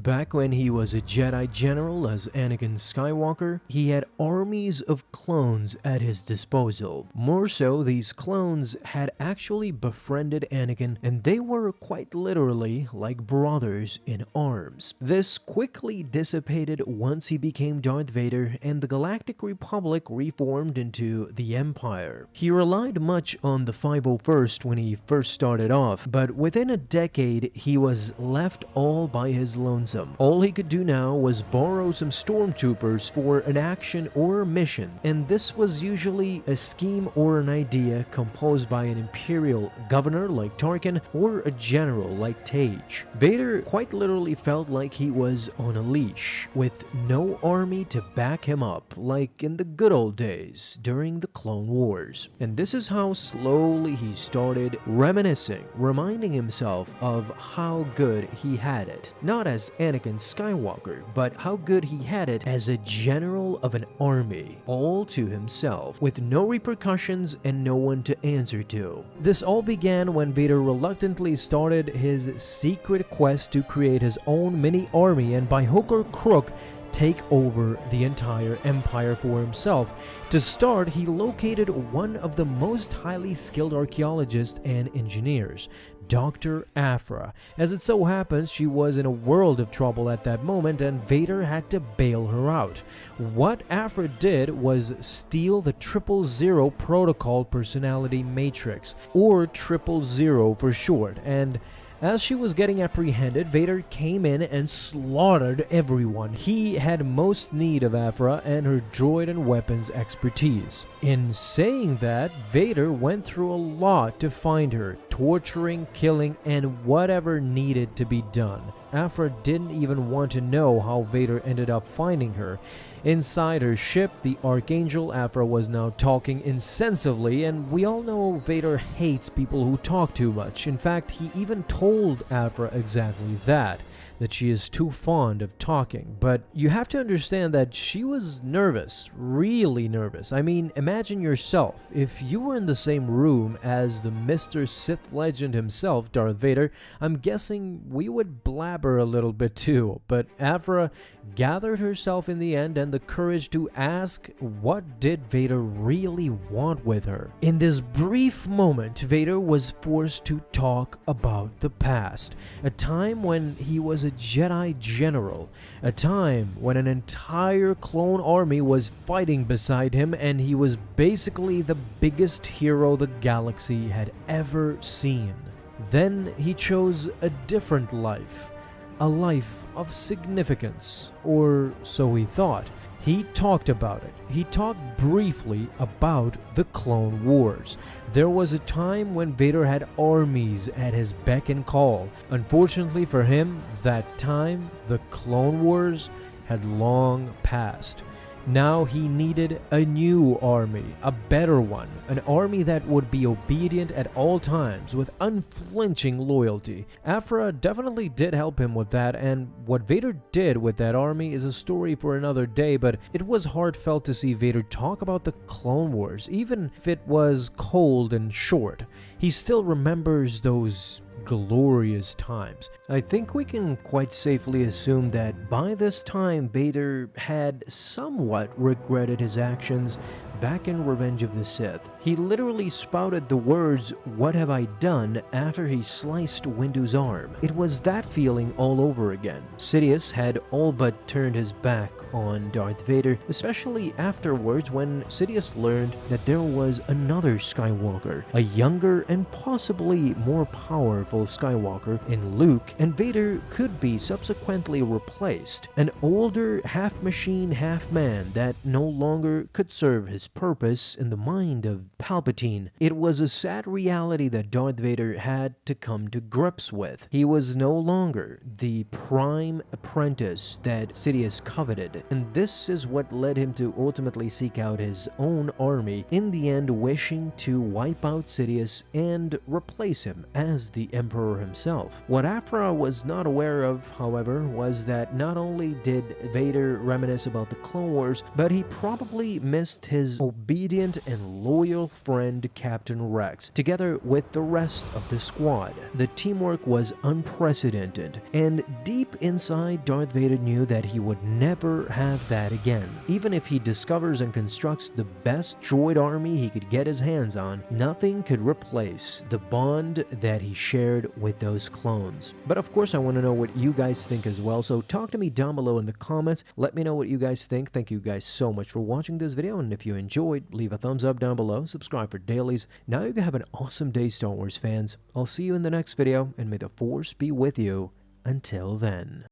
Back when he was a Jedi General as Anakin Skywalker, he had armies of clones at his disposal. More so, these clones had actually befriended Anakin, and they were quite literally like brothers in arms. This quickly dissipated once he became Darth Vader and the Galactic Republic reformed into the Empire. He relied much on the 501st when he first started off, but within a decade he was left all by his lonesome. All he could do now was borrow some stormtroopers for an action or mission, and this was usually a scheme or an idea composed by an imperial governor like Tarkin or a general like Tage. Vader quite literally felt like he was on a leash, with no army to back him up like in the good old days during the Clone Wars. And this is how slowly he started reminiscing, reminding himself of how good he had it. Not as Anakin Skywalker, but how good he had it as a general of an army, all to himself, with no repercussions and no one to answer to. This all began when Vader reluctantly started his secret quest to create his own mini army and by hook or crook take over the entire empire for himself. To start, he located one of the most highly skilled archaeologists and engineers, Dr. Afra. As it so happens, she was in a world of trouble at that moment and Vader had to bail her out. What Afra did was steal the 000 protocol personality matrix, or 000 for short, and as she was getting apprehended, Vader came in and slaughtered everyone. He had most need of Afra and her droid and weapons expertise. In saying that, Vader went through a lot to find her, torturing, killing, and whatever needed to be done. Afra didn't even want to know how Vader ended up finding her. Inside her ship, the Archangel Afra was now talking insensibly, and we all know Vader hates people who talk too much. In fact, he even told Afra exactly that she is too fond of talking. But you have to understand that she was nervous, really nervous. I mean, imagine yourself, if you were in the same room as the Mr. Sith legend himself, Darth Vader, I'm guessing we would blabber a little bit too. But Afra gathered herself in the end and the courage to ask what did Vader really want with her. In this brief moment, Vader was forced to talk about the past, a time when he was a Jedi General, a time when an entire clone army was fighting beside him and he was basically the biggest hero the galaxy had ever seen. Then he chose a different life, a life of significance, or so he thought. He talked about it. He talked briefly about the Clone Wars. There was a time when Vader had armies at his beck and call. Unfortunately for him, that time, the Clone Wars, had long passed. Now he needed a new army, a better one, an army that would be obedient at all times with unflinching loyalty. Afra definitely did help him with that, and what Vader did with that army is a story for another day, but it was heartfelt to see Vader talk about the Clone Wars, even if it was cold and short. He still remembers those glorious times. I think we can quite safely assume that by this time Vader had somewhat regretted his actions back in Revenge of the Sith. He literally spouted the words, "What have I done?" after he sliced Windu's arm. It was that feeling all over again. Sidious had all but turned his back on Darth Vader, especially afterwards when Sidious learned that there was another Skywalker, a younger and possibly more powerful Skywalker in Luke, and Vader could be subsequently replaced, an older half-machine, half-man that no longer could serve his purpose in the mind of Palpatine. It was a sad reality that Darth Vader had to come to grips with. He was no longer the prime apprentice that Sidious coveted, and this is what led him to ultimately seek out his own army, in the end wishing to wipe out Sidious and replace him as the Emperor himself. What Afra was not aware of, however, was that not only did Vader reminisce about the Clone Wars, but he probably missed his obedient and loyal friend Captain Rex, together with the rest of the squad. The teamwork was unprecedented, and deep inside, Darth Vader knew that he would never have that again. Even if he discovers and constructs the best droid army he could get his hands on, nothing could replace the bond that he shared with those clones. But of course, I want to know what you guys think as well, so talk to me down below in the comments. Let me know what you guys think. Thank you guys so much for watching this video, and if you enjoyed, leave a thumbs up down below, subscribe for dailies. Now you can have an awesome day, Star Wars fans. I'll see you in the next video, and may the Force be with you until then.